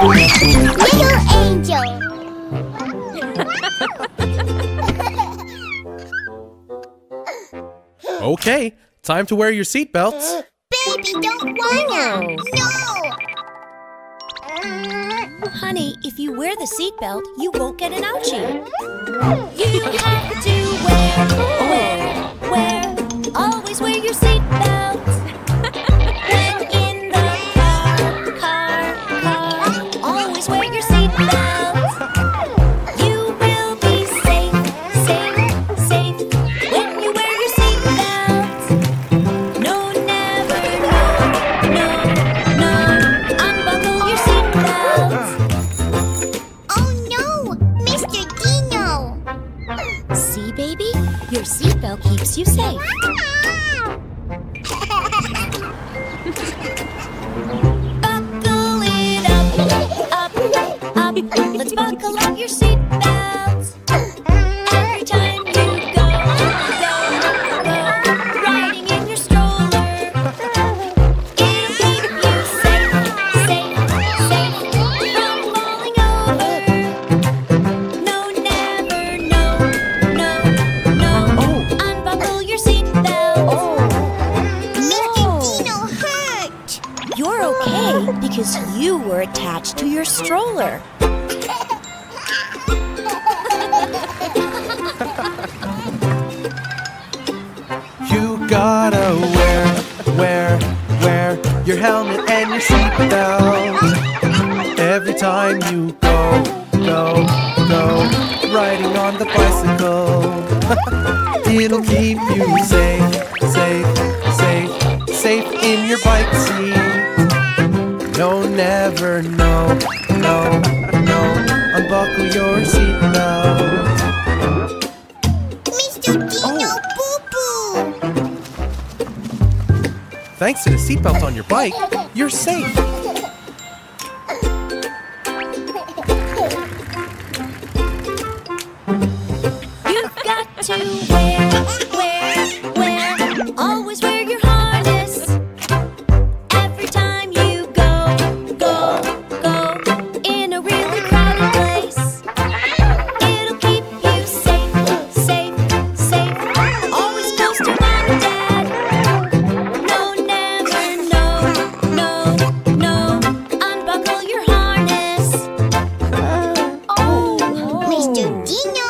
Little angel. Okay, time to wear your seatbelts. Baby, don't wanna. No. Honey, if you wear the seatbelt, you won't get an ouchie. You have to wear. Always wear your seatbelt. When in the car. Always wear your seatbelt. You will be safe. When you wear your seatbelt. No, never, no. Unbuckle your seatbelt. Oh no, Mr. Dino. See, baby? Your seatbelt keeps you safe. Buckle it up. Let's buckle up your seatbelts. Every time you go, riding in your stroller. It'll keep you safe, from falling over. No, never, no. Unbuckle your seatbelt. Mr. Dino hurt. You're okay because you were attached to your stroller. You gotta wear your helmet and your seatbelt. Every time you go, riding on the bicycle. It'll keep you safe in your bike seat. No, never, no. Unbuckle your seatbelt. Mr. Dino, boo-boo. Thanks to the seatbelt on your bike, you're safe. You've got to wear. Always wear your harness. Every time you go in a really crowded place. It'll keep you safe. Always close to mom and dad. No, never, no. Unbuckle your harness. Mr. Dino.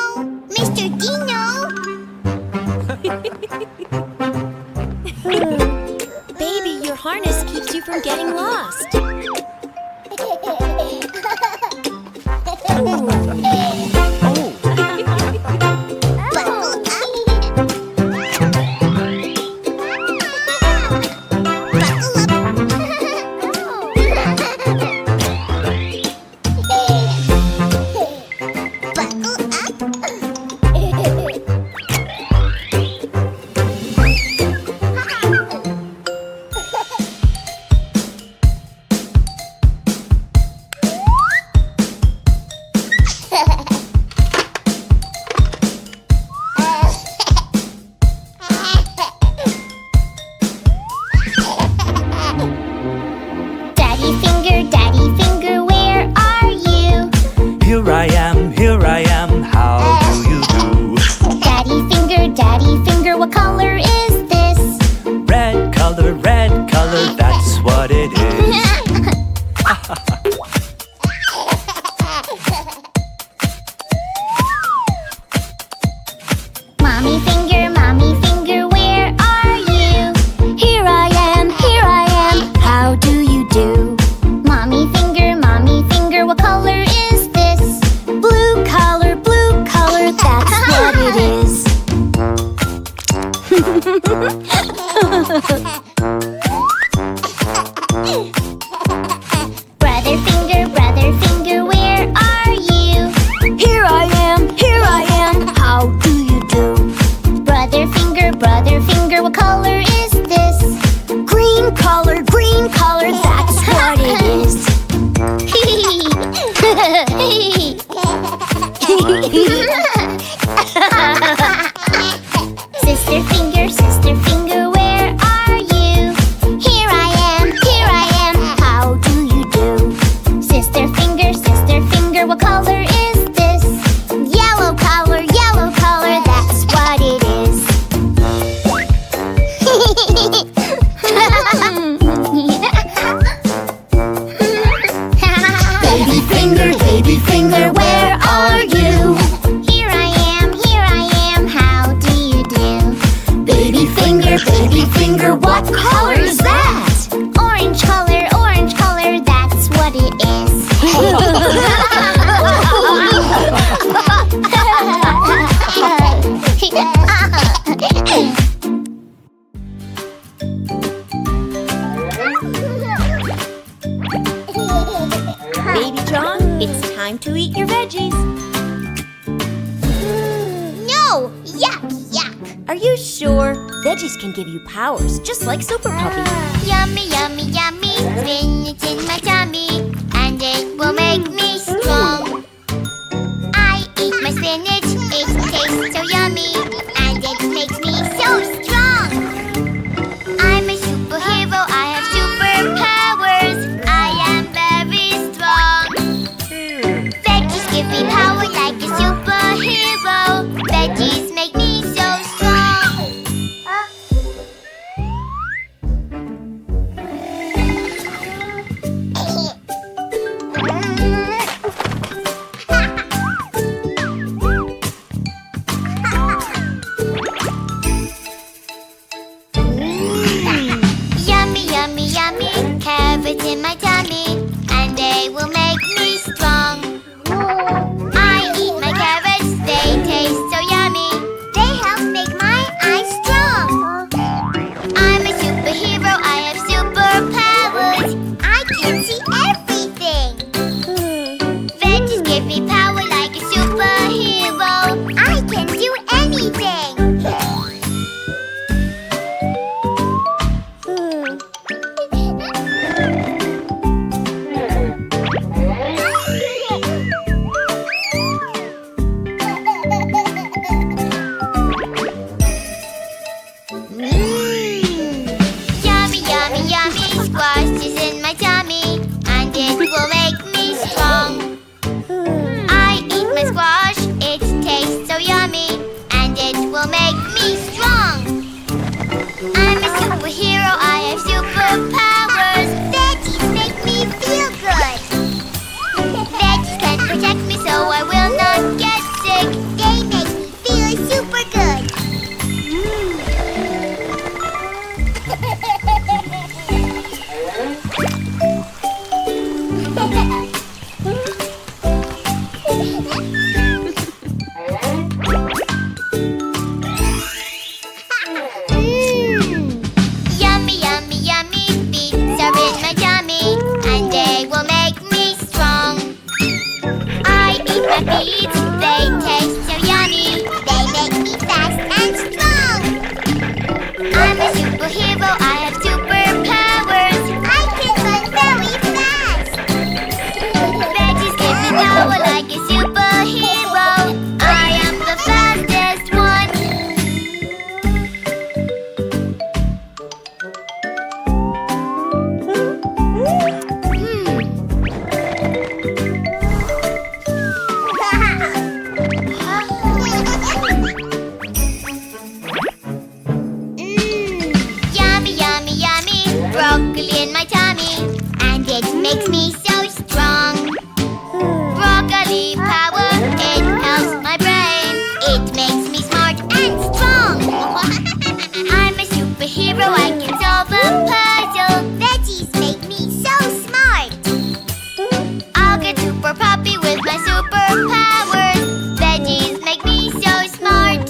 Baby, your harness keeps you from getting lost. Daddy finger, where are you? Here I am, how do you do? Daddy finger, what color is this? Red color, that's what it is. Mommy finger, where are you? Here I am, how do you do? Mommy finger, what color is this? Baby finger, where are you? Here I am, how do you do? Baby finger, what color is that? Orange color, that's what it is. Baby John, it's time to eat your veggies. No! Yuck! Are you sure? Veggies can give you powers, just like Super Puppy. Yummy, spinach in my tummy, and it will make me strong. I eat my spinach, it tastes so yummy, and it makes me so strong. I'm a superhero, I have superpowers, I am very strong. Veggies give me power like a superhero, veggies make me so strong. Yummy, carrots in my tummy, and they will make me strong. I eat my carrots, they taste so yummy. They help make my eyes strong. I'm a superhero, I have superpowers. I can see everything. Veggies give me power like a superhero. I can do anything. Yummy, squash is in my tummy, and it will make me strong. I eat my squash, it tastes so yummy, and it will make me strong. I'm a superhero, I have superpowers. Veggies make me feel good. Veggies can protect me so I will not get sick. They make me feel super good. Yummy, beets are in my tummy, and they will make me strong. I eat my beets, they taste so yummy. They make me fast and strong. I'm a superhero, I have superpowers. I can run very fast. Veggies give me power like a superhero. I am the fastest one. Yummy, broccoli in my tummy, and it makes me so strong. Broccoli power, it helps my brain. It makes me smart and strong. I'm a superhero, I can solve a puzzle. Veggies make me so smart. I'll get Super Puppy with my superpowers. Veggies make me so smart.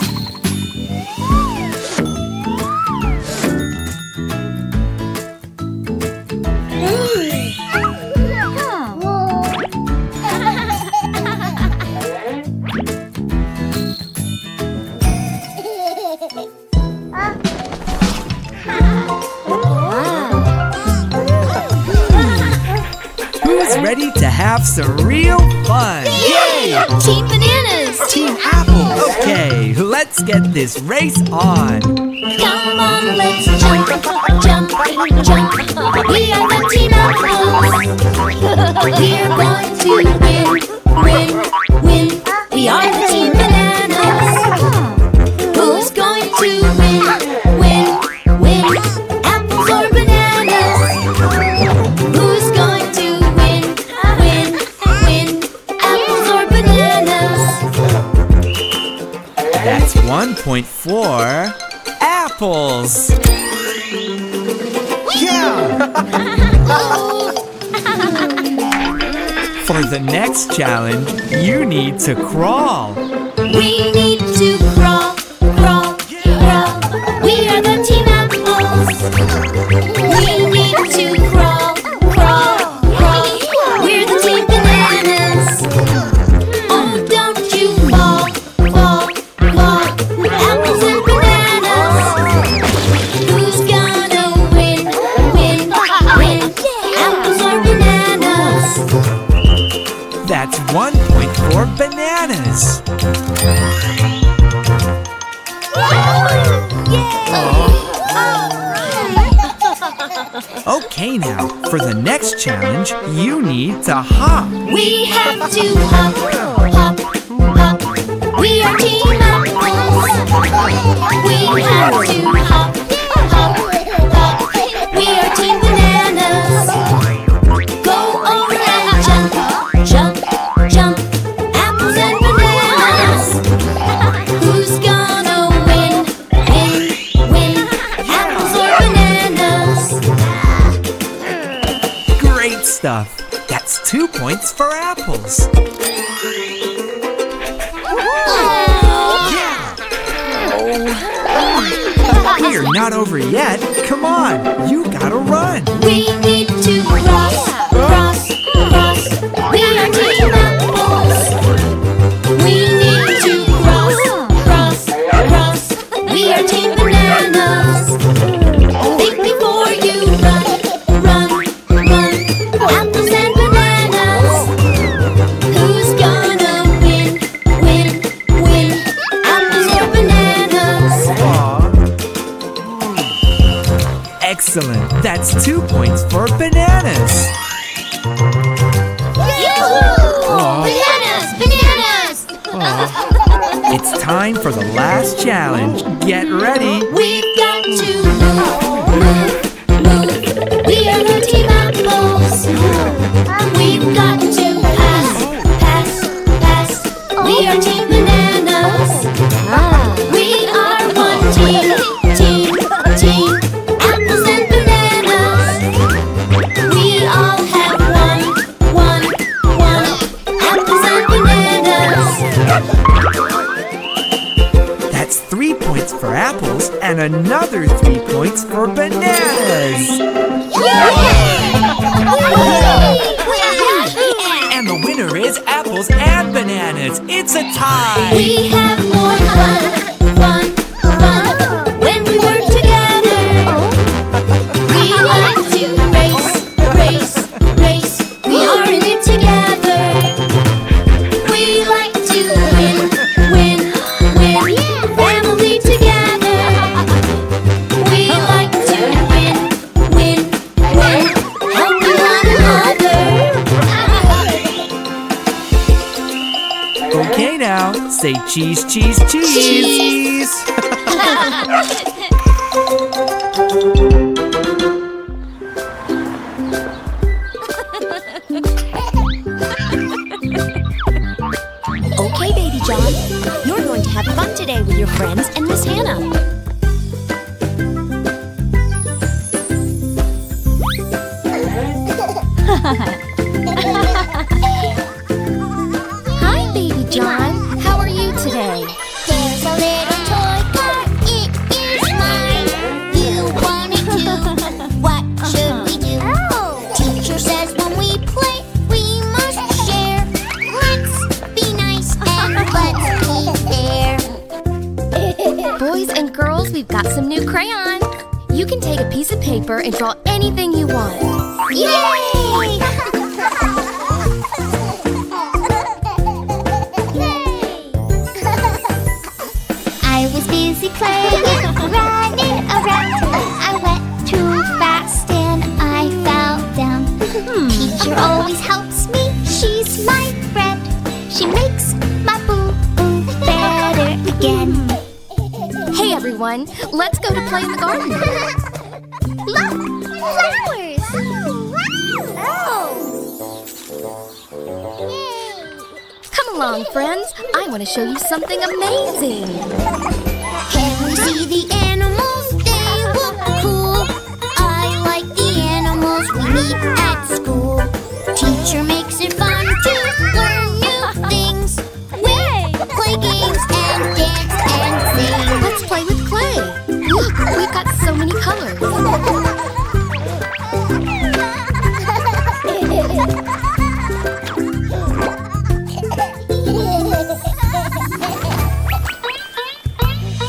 Who's ready to have some real fun? Yay! Team Bananas! Team Apple. Okay, let's get this race on. Come on, let's jump. We are the Team Apples. We're going to win. We are the Team Bananas. Who's going to win? Apples or bananas? Who's going to win? Apples point for apples. Yeah! For the next challenge, you need to crawl. We need to crawl, crawl, crawl. We are the team apples. We need to crawl, crawl, crawl. We're the team bananas. Oh, don't you fall, fall, fall. Apples and bananas. Who's gonna win, win, win? Apples or bananas? That's 1 point for bananas. Okay, now, for the next challenge, you need to hop. We have to hop, hop, hop. We are team apples. We have to hop, hop, hop. We are team bananas. Go over and jump, jump, jump. Apples and bananas. Who's gonna win, win, win? Apples or bananas? Great stuff. That's 2 points for apples. We're not over yet. Come on, you gotta run. We need to cross, cross, cross. We are team apples. We need to cross, cross, cross. We are team bananas. Think before you run, run, run. Apples and bananas. Who's gonna win, win, win? Apples or bananas? Excellent. That's 2 points for bananas. Bananas! Bananas! It's time for the last challenge. Get ready. We've got to move, move, move. We are the team apples. We've got to pass, pass, pass. We are team bananas. We are one team, team, team. Apples and bananas. We all have one. Apples and bananas. That's 3 points for apples and another 3 points for bananas. And the winner is apples and bananas. It's a tie. We have more fun, fun, fun when we work together. We like to race, race, race. We are in it together. We like to win, win, win. Family together. We like to win, win, win. Helping one another. Okay, now say cheese, cheese, cheese. Okay, Baby John, you're going to have fun today with your friends and Miss Hannah. Hi, Baby John. How are you today? There's a little toy car, it is mine. You want it too? What should we do? Teacher says when we play, we must share. Let's be nice and let's be fair. Boys and girls, we've got some new crayons. You can take a piece of paper and draw anything you want. Yay! I was busy playing, running around. I went too fast and I fell down. Teacher always helps me, she's my friend. She makes my boo-boo better again. Hey everyone, let's go to play in the garden. Look! Flowers! Come along, friends. I want to show you something amazing. sleep at school. Teacher makes it fun to learn new things. We play games and dance and sing. Let's play with clay. Look, we've got so many colors.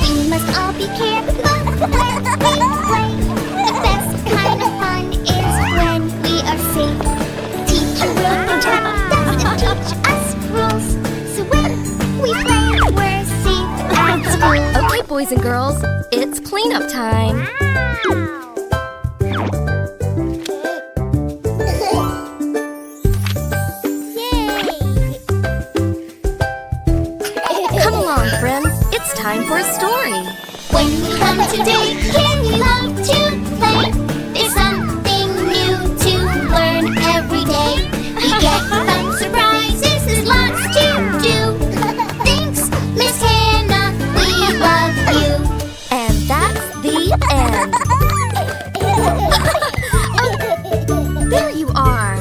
We must all be careful when we play. The best kind of fun is when we are safe. Teacher will protect us and teach us rules. So when we play, we're safe at school. Okay, boys and girls, it's cleanup time. Come along, friends. It's time for a story. When we come today, can we love to play? There's something new to learn every day. We get fun surprises, there's lots to do. Thanks, Miss Hannah, we love you. And that's the end. Oh, there you are.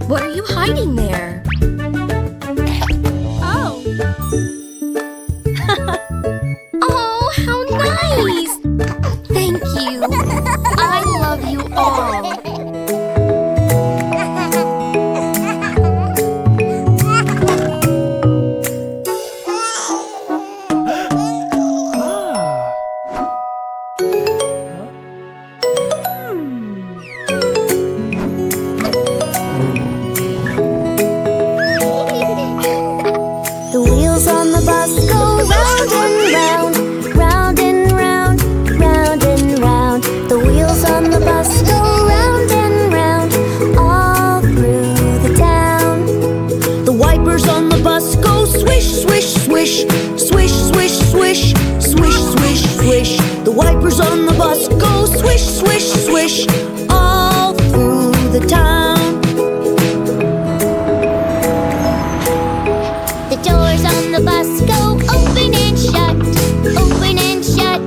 What are you hiding there? Oh. Oh, how nice! Thank you. I love you all. The wheels on the bus go round and round, round and round, round and round. The wheels on the bus go round and round, all through the town. The wipers on the bus go swish, swish, swish, swish, swish, swish, swish, swish, swish. The wipers on the bus go swish, swish, swish, all through the town. The doors on the bus go open and shut, open and shut,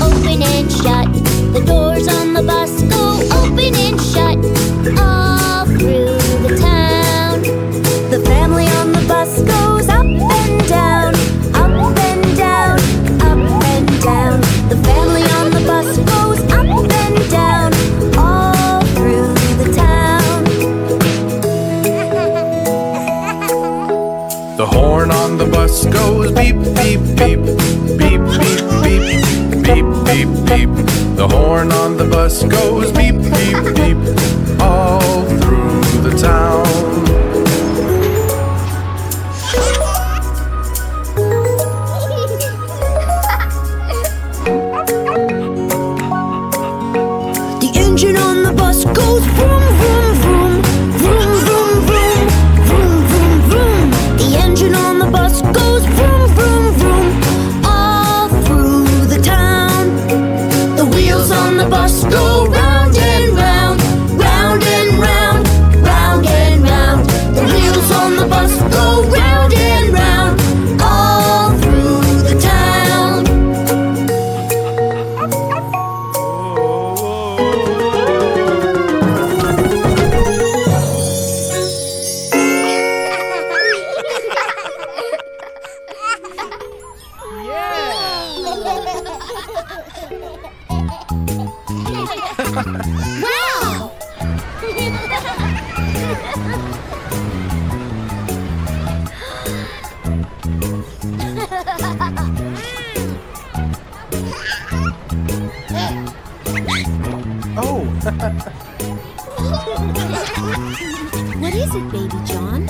open and shut. The doors on the bus go open and shut, all through the town. The family on the bus goes up and down, up and down, up and down. The family on the bus goes up and down, all through the town. The horn on the bus goes beep, beep, beep, beep, beep, beep, beep, beep, beep. The horn on the bus goes beep, beep, beep, all through the town. The engine on the bus goes vroom, vroom, vroom, vroom, vroom, vroom, vroom, vroom, vroom. The engine on the bus goes vroom, vroom, vroom, all through the town. The wheels on the bus go round and round, round and round, round and round. The wheels on the bus go round and round, all through the town. Wow! Oh, What is it, Baby John?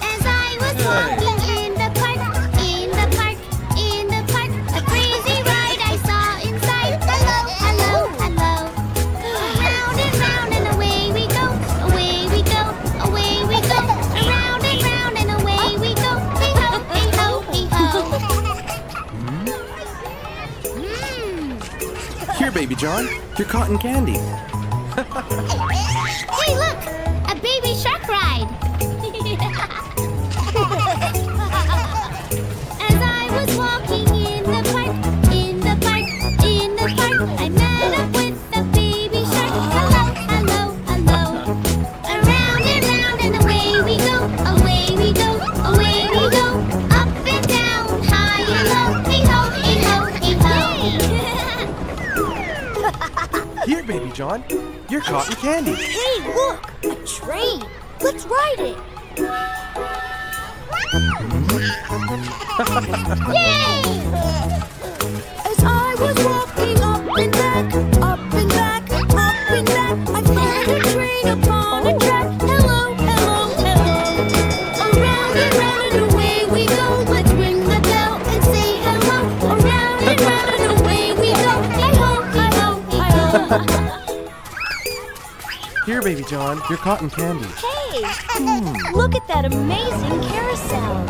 As I was walking in the park, in the park, in the park, a crazy ride I saw inside. Hello, hello, hello. Round and round and away we go, away we go, away we go. Around and round and away we go. Hey ho, hey ho, hey ho. here, Baby John, your cotton candy. Hey, look! A baby shark ride! As I was walking in the park, Here, Baby John, your cotton candy. Hey, look! A train! Let's ride it! Yay! As I was walking up and back, up and back, up and back, I found a train upon a track. Hello, hello, hello. Around and round and away we go. Let's ring the bell and say hello. Around and round and away we go. Hi-ho, hi-ho, hi-ho. Here, Baby John, your cotton candy. Hey, look at that amazing carousel.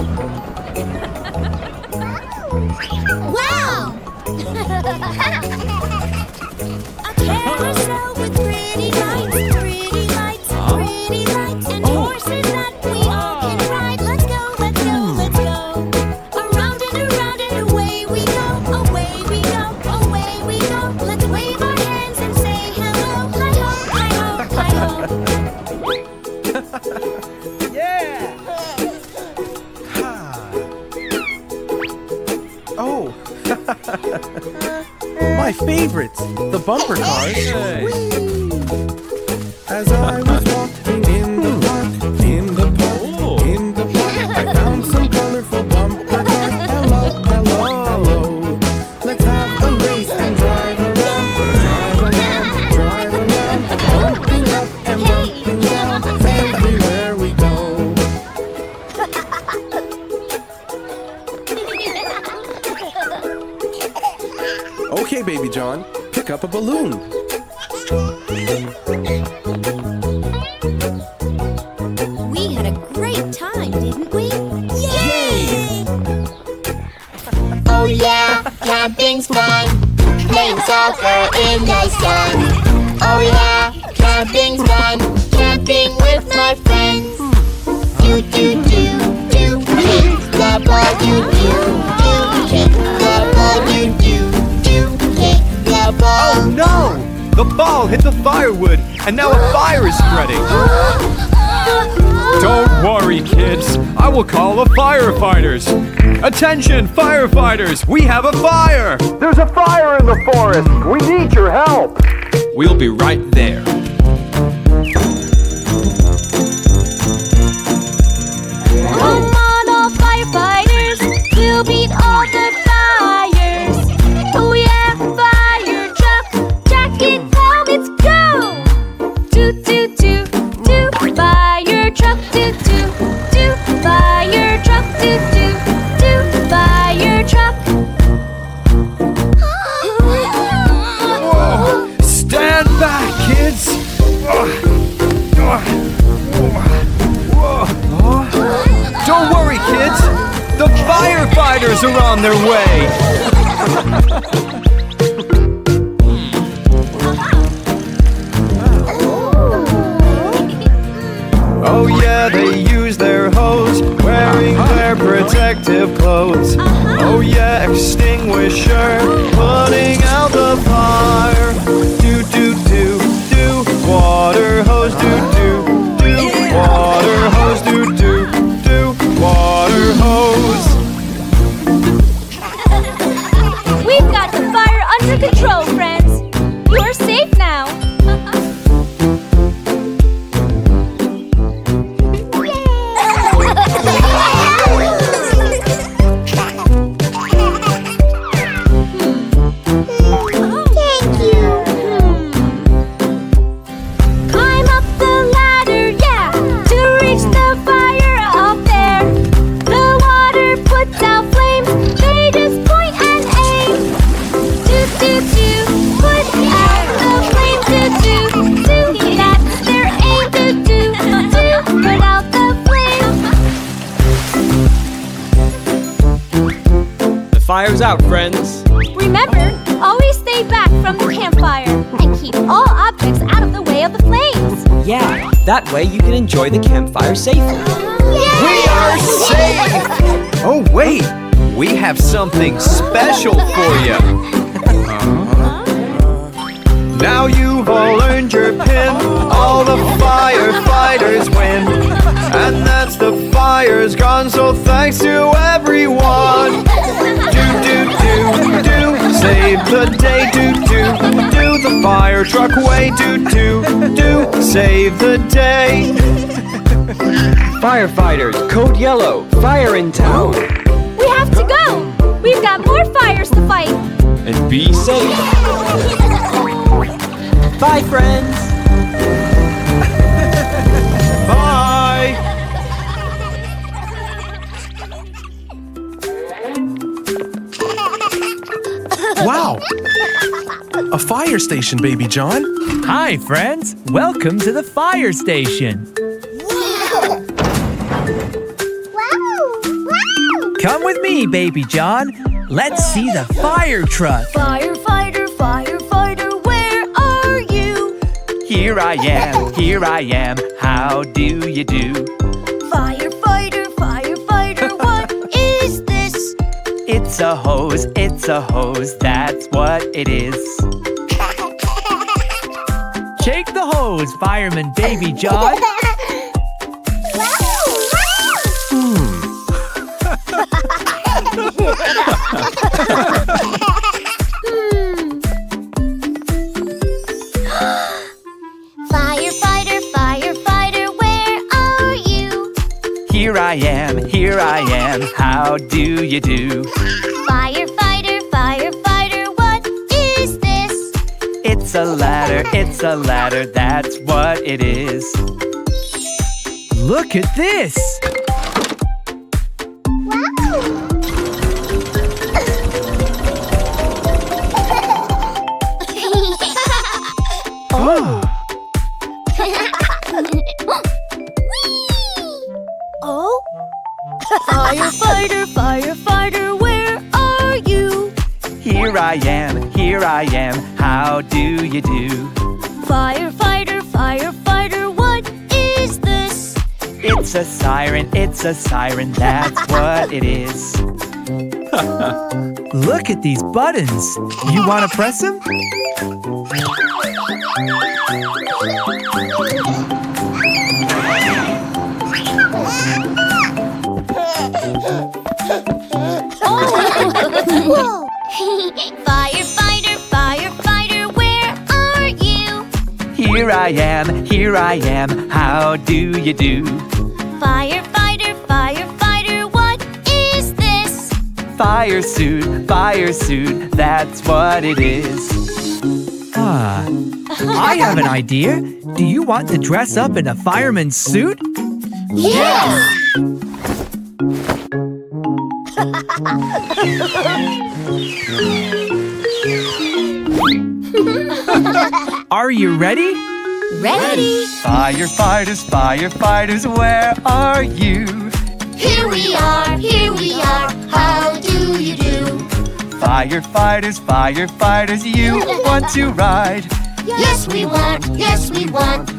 Wow! A carousel with pretty lights, pretty lights, pretty lights, and horses that we all can ride. Let's go, let's go, let's go. Around and away we go, away we go, away we go. Let's wave our hands and say hello, hi-ho, hi-ho, hi-ho. Oh, my favorites, the bumper cars. As I was walking in the park, in the park, in the park, I found some colorful bumper cars. Hello, hello, hello. Let's have a race and drive around, drive around, bumping up and bumping down everywhere we go. Okay, Baby John, pick up a balloon. We had a great time, didn't we? Yay! Oh yeah, camping's fun. Playing soccer in the sun. Oh yeah, camping's fun. Camping with my friends. Do do do do. Kick the ball. Do do do. Kick the ball. Do do do. Kick the ball. Oh no! The ball hit the firewood, and now a fire is spreading. Don't worry, kids. I will call the firefighters. Attention, firefighters! We have a fire! There's a fire in the forest! We need your help! We'll be right there. Come on, all firefighters, we'll beat all the fires. Oh yeah, fire truck, jacket, helmets, go! Toot toot toot toot, fire truck, toot toot toot, fire truck, toot toot toot, fire truck. Stand back, kids! Don't worry, kids! The firefighters are on their way! Oh yeah, they use their hose, wearing their protective clothes. Oh yeah, extinguisher, putting out the fire. Do do do do, water hose, do do do, water hose, do do do, water hose. We've got the fire under control, friends. You're safe now. Thank you. Climb up the ladder, yeah, to reach the fire up there. The water puts out flames, they just point and aim. Toot toot toot, put out the flames. Toot toot toot, that's their aim. Toot toot toot, put out the flames. The fire's out, friends. Remember, always stay back from the campfire and keep all objects out of the way of the flames. Yeah, that way you can enjoy the campfire safely. We are safe! Oh wait, we have something special for you. Now you've all earned your pin, all the firefighters win. And that's the fire's gone, so thanks to everyone. Do do do do, save the day, do do do, the Fire truck way do save the day. Firefighters, code yellow, fire in town. We have to go! We've got more fires to fight! And be safe. Bye, friends. Bye. Wow! A fire station, Baby John. Hi, friends. Welcome to the fire station. Come with me, Baby John. Let's see the fire truck. Firefighter, firefighter, where are you? Here I am, how do you do? Firefighter, firefighter, what is this? It's a hose, that's what it is. Shake the hose, Fireman Baby John. Firefighter, firefighter, where are you? Here I am, how do you do? Firefighter, firefighter, what is this? It's a ladder, that's what it is. Look at this! Oh? Firefighter, firefighter, where are you? Here I am, how do you do? Firefighter, firefighter, what is this? It's a siren, that's what it is. Look at these buttons. You want to press them? Whoa! Firefighter, firefighter, where are you? Here I am, how do you do? Firefighter, firefighter, what is this? Fire suit, that's what it is. I have an idea. Do you want to dress up in a fireman's suit? Yes! Are you ready? Ready? Firefighters, where are you? Here we are, how do you do? Firefighters, you want to ride? Yes we want,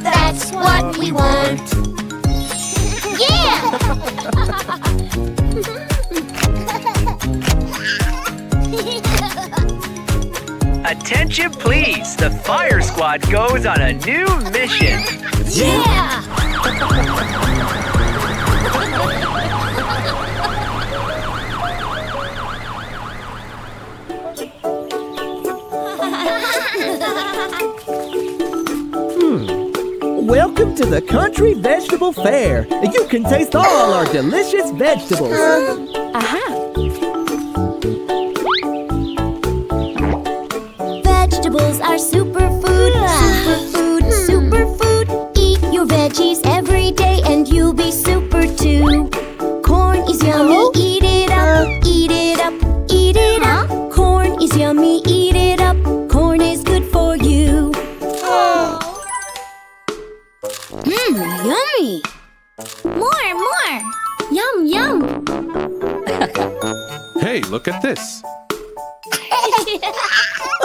that's what we want. Yeah! Attention please, the fire squad goes on a new mission. Yeah! Welcome to the Country Vegetable Fair. You can taste all our delicious vegetables. Vegetables are superfood, superfood. Eat your veggies every day and you'll be super too. Corn is yummy, eat it up, eat it up, eat it up. Corn is yummy, eat it up. Corn is good for you. Yummy. More! Yum, yum. Hey, look at this.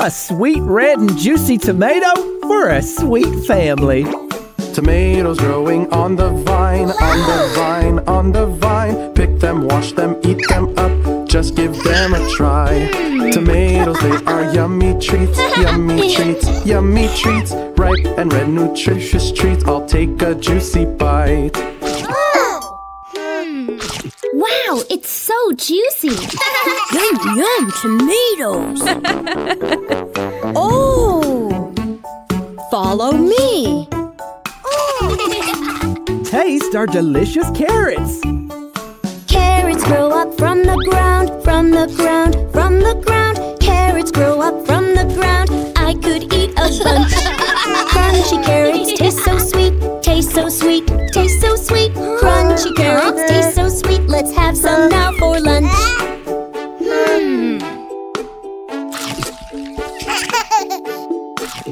A sweet red and juicy tomato for a sweet family. Tomatoes growing on the vine, on the vine, on the vine. Pick them, wash them, eat them up, just give them a try. Tomatoes, they are yummy treats, yummy treats, yummy treats. Ripe and red, nutritious treats. I'll take a juicy bite. Wow, it's so juicy. Yum, yum, tomatoes. Oh, Follow me. Taste our delicious carrots. Carrots grow up from the ground, from the ground, from the ground. Carrots grow up from the ground. I could eat a bunch. Crunchy carrots taste so sweet, taste so sweet, taste so sweet. Crunchy carrots taste so sweet. Let's have some now for lunch.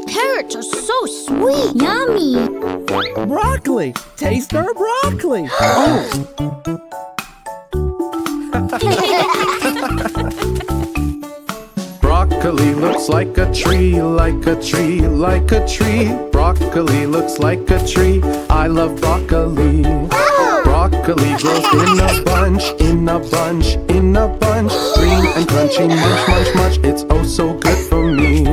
Carrots are so sweet. Yummy. Broccoli. Taste our broccoli. Broccoli looks like a tree, like a tree, like a tree. Broccoli looks like a tree. I love broccoli. Broccoli grows in a bunch, in a bunch, in a bunch. Green and crunchy, munch, munch, munch. It's oh so good for me.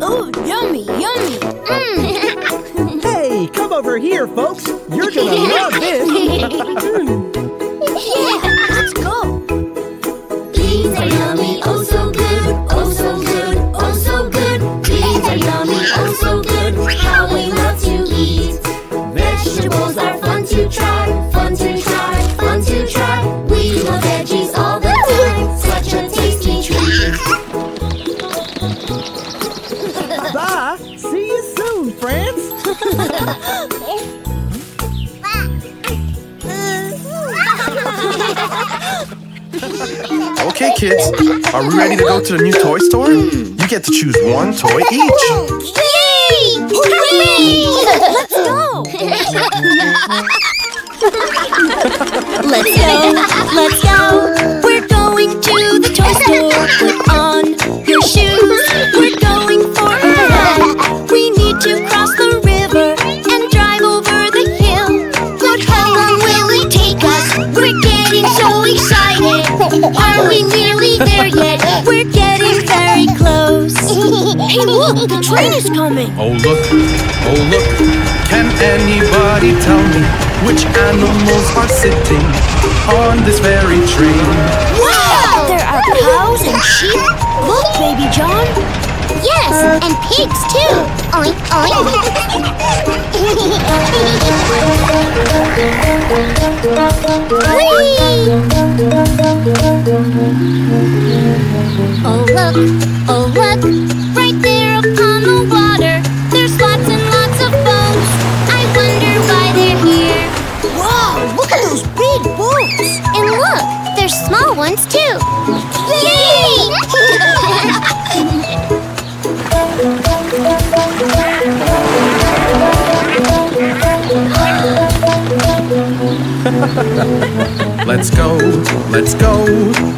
Oh, yummy, yummy. Hey, come over here, folks. You're gonna love this. Yeah, let's go. Beans are yummy, oh so good, oh so good, oh so good. Beans are yummy, oh so good, how we love to eat. Vegetables are fun to try, fun to try, fun to try. We love veggies all the time, such a tasty treat. Bye. See you soon, friends. Okay, kids, are we ready to go to the new toy store? You get to choose one toy each. Yay! Hooray! Let's go! Let's go, let's go. We're going to the toy store. Put on your shoes. We're going for a ride. We need to cross the river and drive over the hill. But how long will it take us? We're getting so excited. Are we nearly there yet? We're getting very close. Hey, look, the train is coming. Oh look, can anybody tell me which animals are sitting on this very train? Wow! There are cows and sheep. Look, Baby John. Yes, and pigs too. Oink, oink. Whee! Oh look, right there upon the water. There's lots and lots of boats. I wonder why they're here. Wow, look at those big boats. And look, there's small ones too. Yay! Let's go,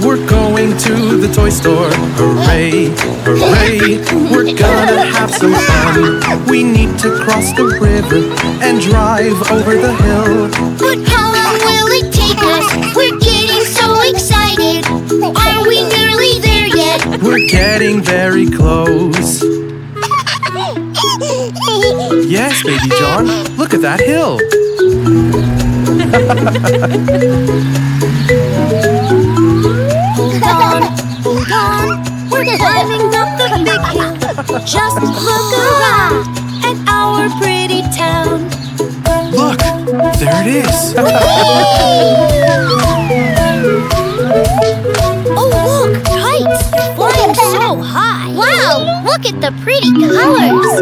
we're going to the toy store. Hooray, hooray, we're gonna have some fun. We need to cross the river and drive over the hill. But how long will it take us? We're getting so excited. Are we nearly there yet? We're getting very close. Yes, Baby John, look at that hill. Hold on, we're climbing up the big hill. Just look around at our pretty town. Look, there it is. Oh look, kites, they're flying so high. Wow, look at the pretty colors.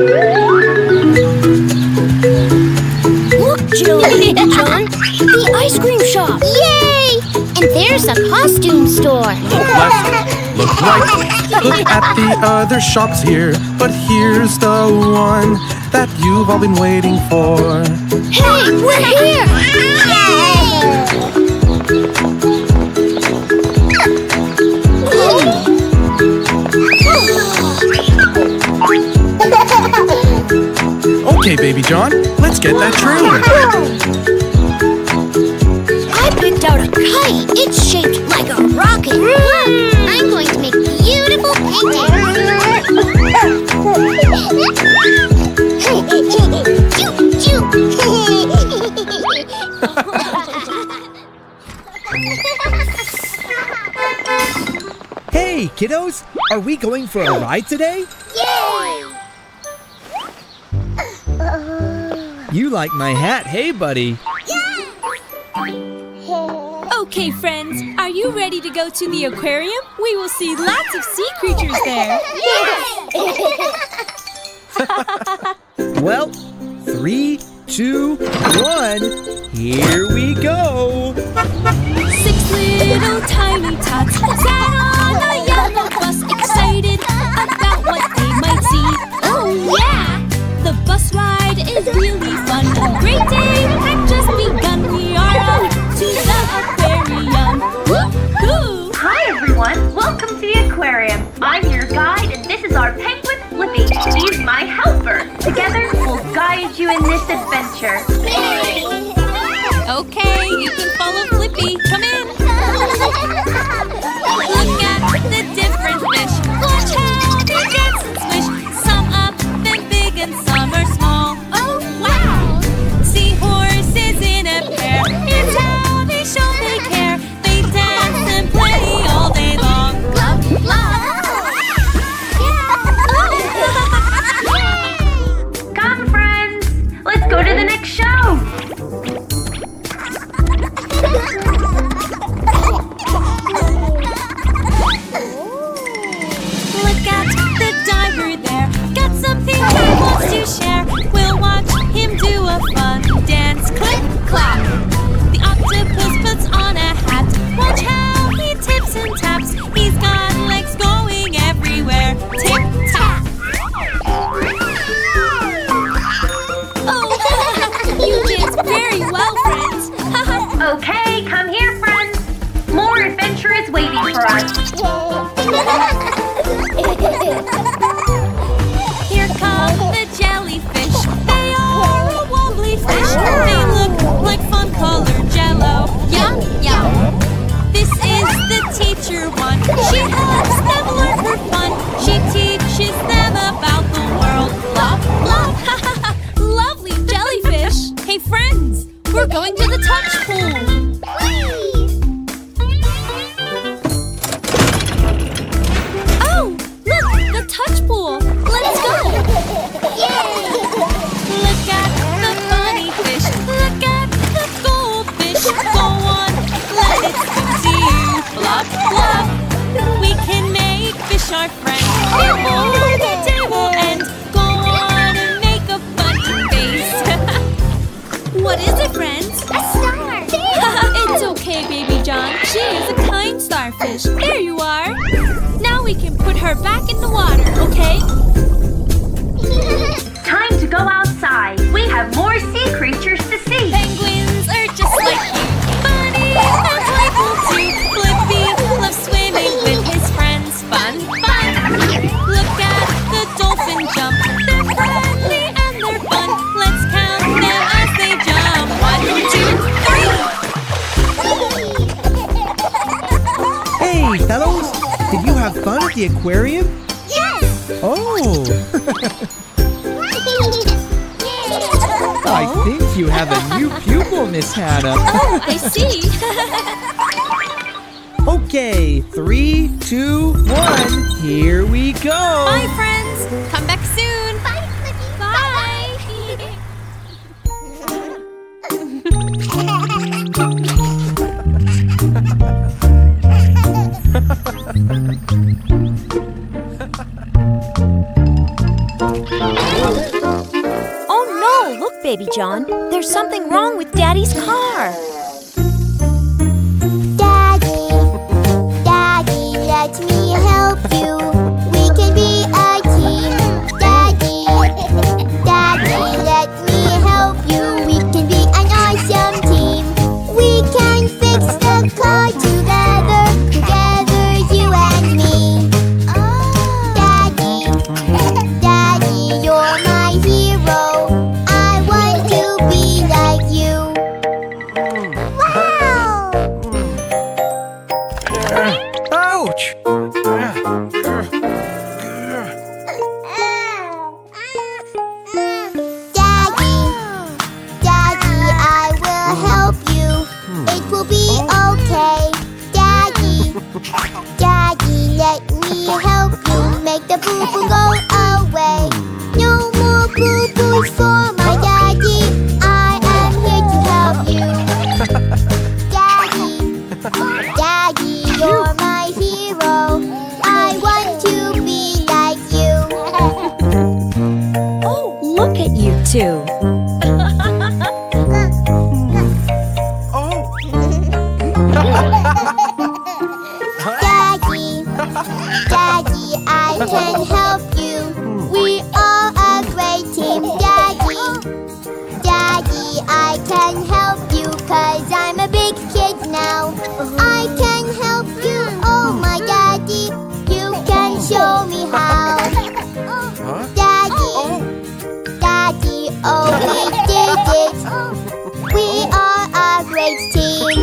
Look, Jill and John, the ice cream shop. Yay! And there's a costume store. Look left, look right, look at the other shops here. But here's the one that you've all been waiting for. Hey, we're here! Okay, Baby John, let's get that train. I picked out a kite. It's shaped like a rocket. I'm going to make beautiful paintings. Hey, kiddos, are we going for a ride today? Yay! You like my hat, hey, buddy. Okay, friends, are you ready to go to the aquarium? We will see lots of sea creatures there. Well, 3, 2, 1, here we go. 6 little tiny tots sat on a yellow bus, excited about what they might see. Oh yeah! The bus ride is really fun. A great day had just begun. We are off to the aquarium. Woo-hoo! Hi everyone, welcome to the aquarium. I'm your guide and this is our penguin Blippi. He's my helper. Together we'll guide you in this adventure. Okay, you can follow Blippi. Come in. Look at the different fish. Watch how they dance and swish. Some up and big and some are small. Oh wow! Seahorses in a pair. It's how they show they care. They dance and play all day long. Love, love. Come friends, let's go to the next show. Look at the diver there. Got something he wants to share. We'll watch him do a fun dance. Click, clap. The octopus puts on a hat. Watch how he tips and taps. He's got legs going everywhere. Tip, tap. Oh, you did very well, friends. Okay, come here friends. More adventure is waiting for us. Here come the jellyfish. They are a wobbly fish. They look like fun-colored jello. Yum, yum. This is the teacher one. She helps them learn for fun. She teaches them about the world. Love, love. Lovely jellyfish. Hey, friends, we're going to the touch pool. Oh, look, the touch pool. Let's go. Yay! Look at the bunny fish. Look at the goldfish. Go on, let it swim to you. Bluff, bluff. We can make fish our friend. Before the day will end. Go on and make a funny face. What is it, friends? A star! It's okay, Baby John. She is a kind starfish. There you are. Now we can put her back in the water, okay? Time to go outside. We have more sea creatures to see. Penguins are just like you. Funny and playful too. Blippi loves swimming with his friends. Fun, fun. Look at the dolphin jump. They're friendly and they're fun. Let's count them as they jump. 1, 2, 3. Hey, fellows, did you have fun at the aquarium? Yes! Oh, I think you have a new pupil, Miss Hannah. Oh, I see. Okay, 3, 2, 1, here we go. Bye, friends. Come back soon. Bye, Blippi. Oh no, look, Baby John. There's something wrong with Daddy's car. Daddy, Daddy, let me help you. We can be a team. Daddy, Daddy, let me help you. We can be an awesome team. We can fix the car together, you and me. Daddy, Daddy, you're my hero. I want to be like you. Wow! Ouch! Daddy, Daddy, I will help you. It will be okay. Daddy, Daddy, let me me help you make the boo-boo go away. No more boo-boos for my daddy. I am here to help you. Daddy, Daddy, you're my hero. I want to be like you. Oh, look at you two. Daddy, Daddy, I can help you. We are a great team. Daddy, Daddy, I can help you 'cause I'm a big kid now. I can help you, oh my daddy. You can show me how. Daddy, Daddy, oh we did it. We are a great team.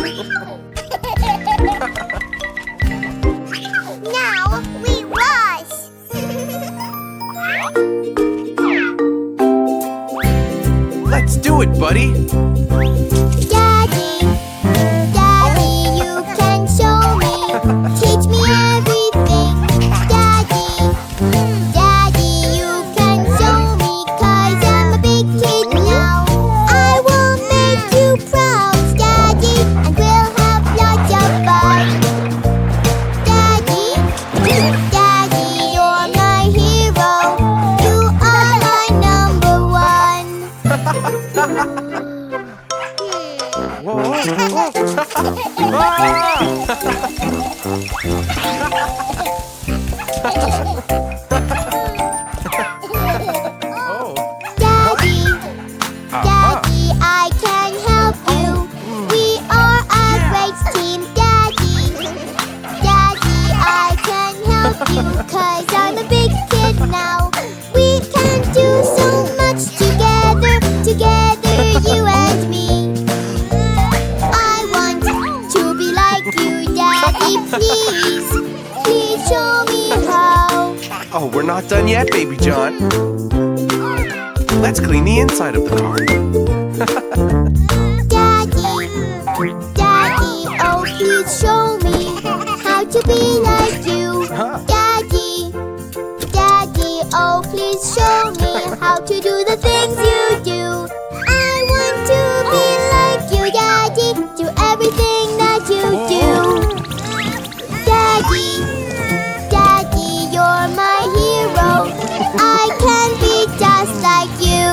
Now we rush. Let's do it, buddy. Daddy, Daddy, you can show me. Teach me everything. Daddy, Daddy, you can show me 'cause I'm a big kid now. I will make you proud, Daddy, and we'll have lots of fun. Daddy, Daddy, you're my hero. You are my number one. Daddy, Daddy, I can help you. We are a great team. Daddy, Daddy, I can help you 'cause I'm a big kid now. We can do so much together, together, you and me. I want to be like you, Daddy, please. Please show me how. Oh, we're not done yet, Baby John. Let's clean the inside of the car. Daddy, Daddy, oh please show me how to be like you. Daddy, Daddy, oh please show me how to do the things you do. I want to be like you, Daddy, do everything that you do. Daddy, Daddy, you're my hero. I can be just like you.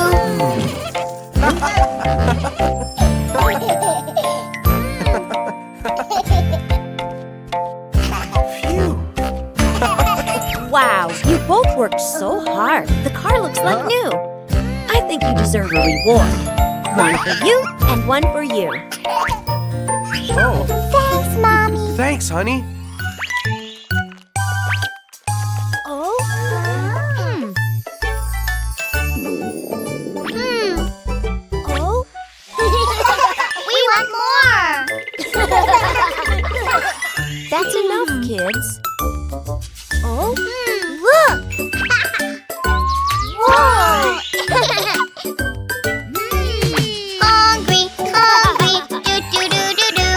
Wow, you both worked so hard. The car looks like new. I think you deserve a reward. One for you and one for you. Oh, Thanks, Mommy. thanks, honey. Oh? Oh? We want more. That's enough, kids. Oh? Look. Whoa. Hungry, hungry, do do do do do.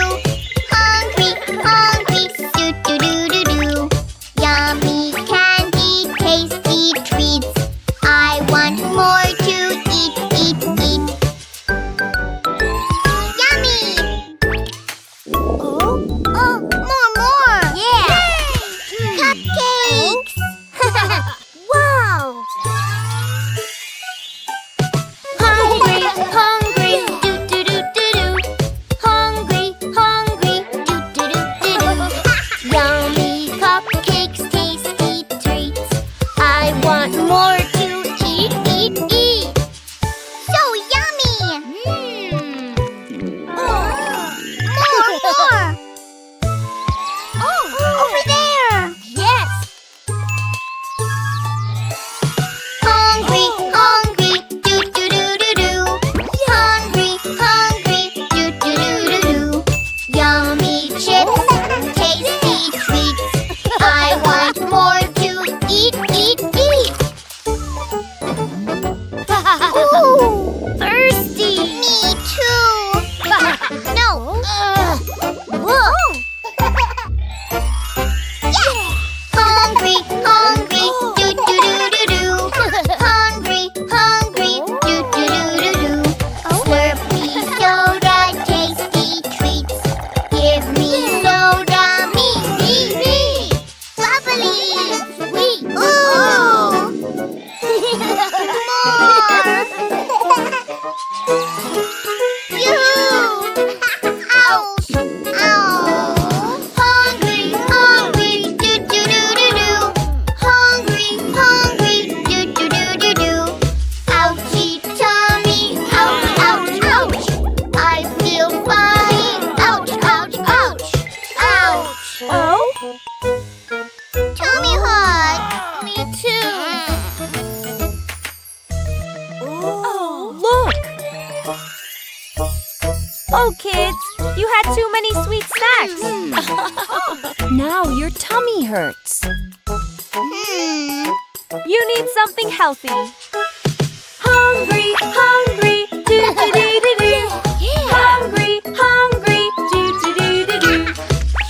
Hungry, hungry, do do do do do. Yummy candy, tasty treats. I want more to eat, eat, eat. Yummy. Oh? Oh, more. Yeah. Cupcakes. Wow. Hungry, hungry, do do do do do. Hungry, hungry, do do do do do. Yummy cupcakes, tasty treats. I want more to eat, eat, eat. So yummy. More. Oh, over there. Yes. Hungry, hungry, do do do do do. Hungry, hungry, do do do do do. Yummy chips, tasty treats. Tummy hot. Me too. Oh, look! Oh, kids, you had too many sweet snacks. Now your tummy hurts. You need something healthy. Hungry, hungry, do-do-do-do-do. Hungry, hungry, do-do-do-do-do.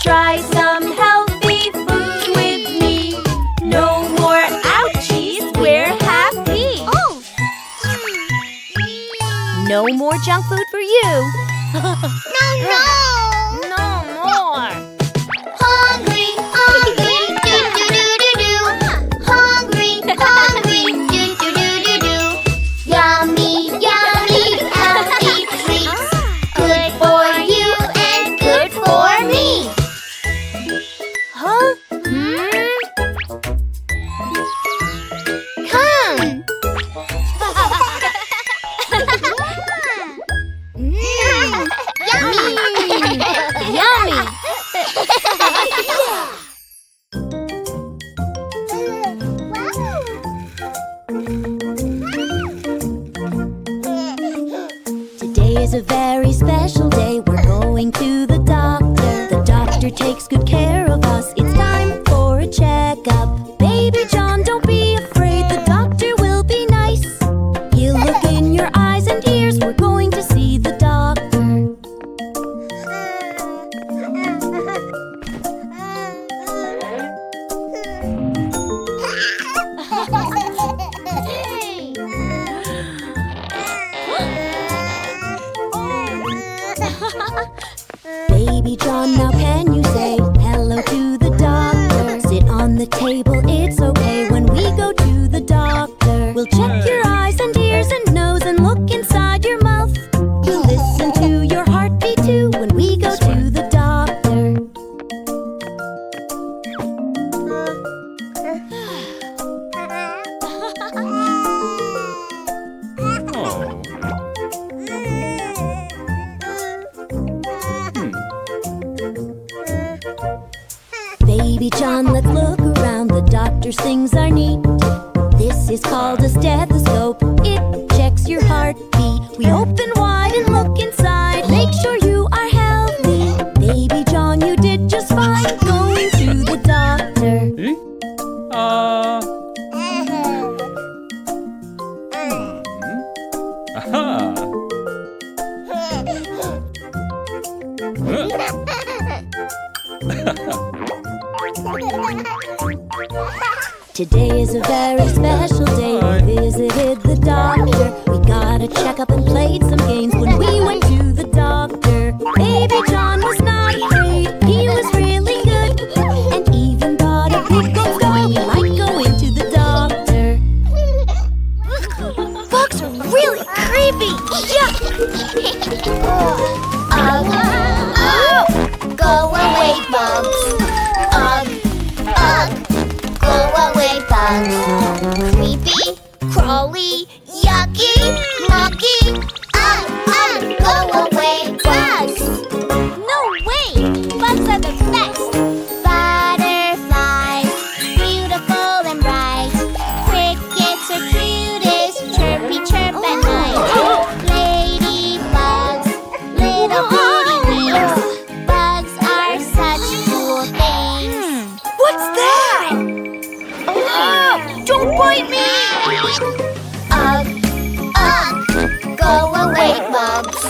Try some healthy food with me. No more ouchies, we're happy. No more junk food for you. No. No more. Hungry, hungry, do-do-do-do-do. Hungry, hungry, do-do-do-do-do. Yummy, yummy, healthy treats. Good for you and good for me. Huh? Come. Yummy. Yummy. Today is a very special day. We're going to the doctor. The doctor takes good care of us. It's time for a checkup. Baby John, don't be afraid. The doctor will be nice. He'll look in your eyes and ears. We're going to see the doctor. Baby John, now can you say hello to the doctor? Sit on the table, it's okay when we go to the doctor. We'll check your eyes and ears and nose and look inside your mouth. We'll listen to your heartbeat too when we go to the doctor. Baby John, let's look around. The doctor's things are neat. This is called a stethoscope. It checks your heartbeat. We open wide and look inside. Make sure you are healthy. Baby John, you did just fine going to the doctor. Today is a very special day. We visited the doctor. We got a checkup and played some games when we went to the doctor. Baby John was not afraid. He was really good and even got a big gold star. We might go into the doctor. Bugs are really creepy. Yuck! Go away, bugs. Go away, bugs. Creepy, crawly, yucky, mucky. Go away, bugs. No way! Bugs are the best. Butterflies, beautiful and bright. Crickets are cutest, chirpy chirp at night. Ladybugs, little beauty wings. Bugs are such cool things. What's that? Don't bite me! Go away, bugs.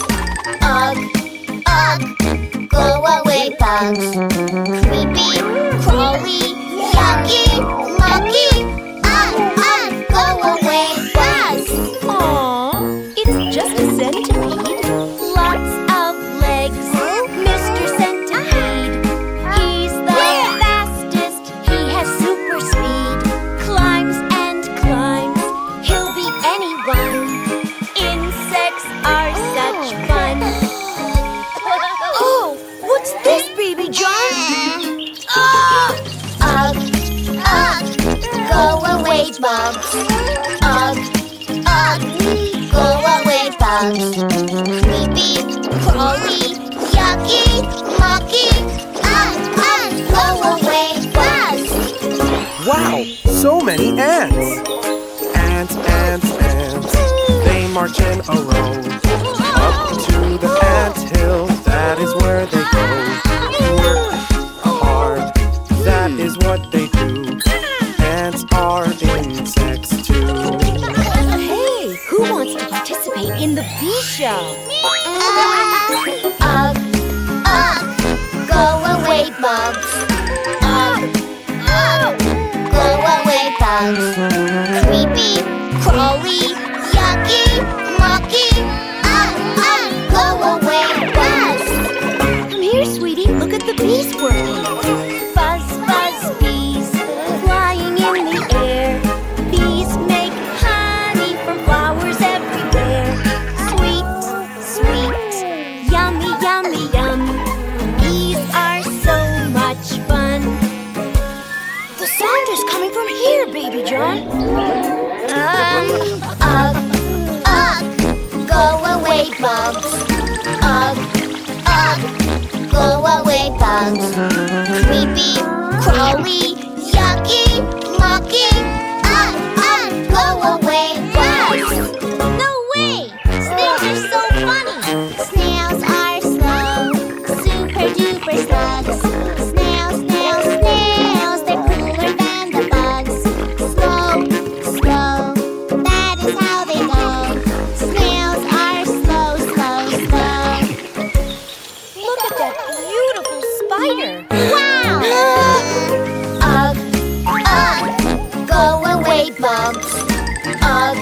Go away, bugs. Creepy, crawly, yucky, mucky. Go away, bugs. Aww, it's just a centipede. Lots of legs, Mr. Centipede. He's the fastest, he has super speed. Climbs and climbs, he'll beat anyone. Insects are such fun. Oh, what's this, Baby John? Go away, bugs. Go away, bugs. Creepy, crawly, yucky, mucky. Go away, so many ants. Ants, ants, ants, they march in a row. Up to the ant hill, that is where they go. Work hard, that is what they do. Ants are insects too. Hey, who wants to participate in the bee show? Ugh, ugh, go away bugs. Ugh, ugh, go away bugs. Creepy, crawly, yucky, mucky. Go away bugs. Come here, sweetie. Look at the bees working. Buzz, buzz, bees flying in the air. Bees make honey from flowers everywhere. Sweet, sweet, yummy, yummy, yum. Bees are so much fun. The sound is coming from here, Baby John. Ugh, ugh, go away bugs. Ugh, ugh, go away bugs. Creepy, crawly, yucky, mucky. Go away bugs. No way! Snails are so funny. Snails are slow, super duper slugs. Snails, snails, snails, they're cooler than the bugs. Slow, slow, that is how they go. Snails are slow, slow, slow. Look at that beautiful spider. Wow! Ugh, ugh, go away bugs. Ugh,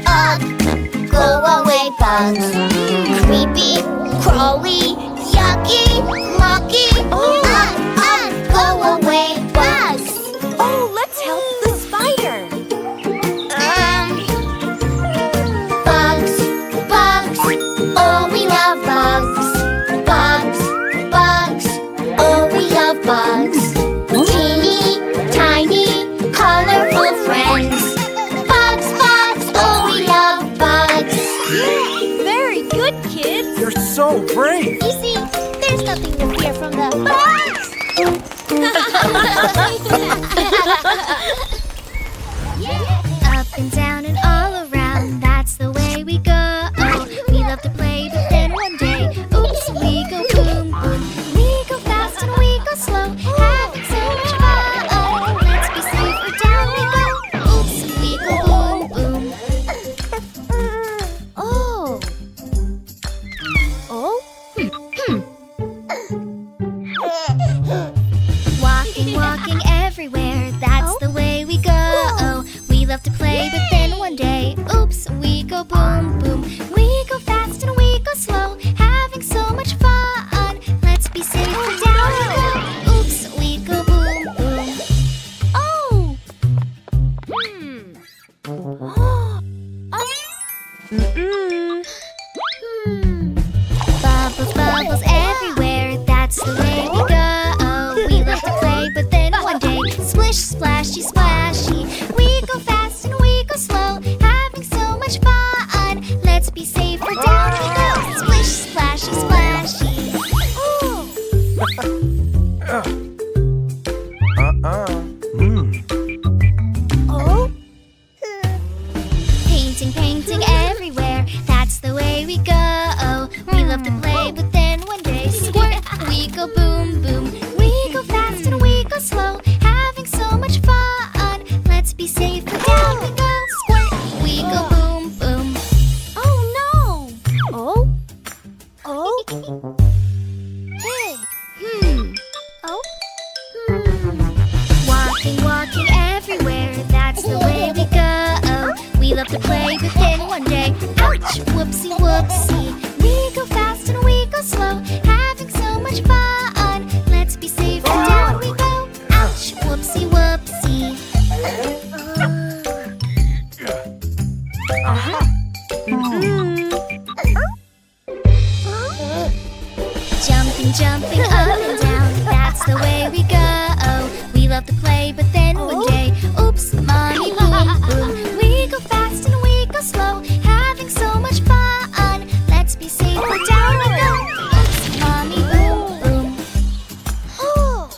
ugh, go away bugs. Creepy, crawly, yucky, mucky. Go away bugs. Oh, let's help the spider. Bugs, bugs, oh we love bugs. Bugs, bugs, oh we love bugs. Teeny, tiny, colorful friends. Bugs, bugs, oh we love bugs. Very good, kids. You're so brave. You see, there's nothing to fear from the bugs. Up and down and all around, that's the way we go. We love to play, but then one day, oops, we go boom, boom. We go fast and we go slow, having so much fun. Let's be safe, or down we go. Oops, we go boom, boom. Oh. Oh? Walking, walking everywhere, that's the way we go. We love to play, but then one day, oops, we go boom, boom. We go fast and we go slow, having so much fun. Let's be safe, or down we go. Oops, we go boom, boom. Oh! Bubbles, bubbles everywhere, that's the way we go. We love to play, but then one day, splish, splashy, splashy. We go fast and we go slow, having so much fun. Let's be safe, or down we go. Splish, splashy, splashy. Oh. Oh? Painting, painting everywhere, that's the way we go. We love to play, but then one day, squirt, we go boom, boom. We go fast and we go slow, having so much fun. Let's be safe, or down we go. Squirt, we go boom, boom. Oh no! Oh? Oh? Hey, oh, Walking, walking everywhere, that's the way we go. We love to play, but then one day, ouch, whoopsie, whoopsie. We go fast and we go slow, having so much fun. Let's be safe, and down we go. Ouch, whoopsie, whoopsie. Jumping, jumping up and down, that's the way we go. We love to play, but then one day, oops, mommy, boom, boom. We go fast and we go slow, having so much fun. Let's be safe, or down we go. Oops, mommy, boom, boom. Oh.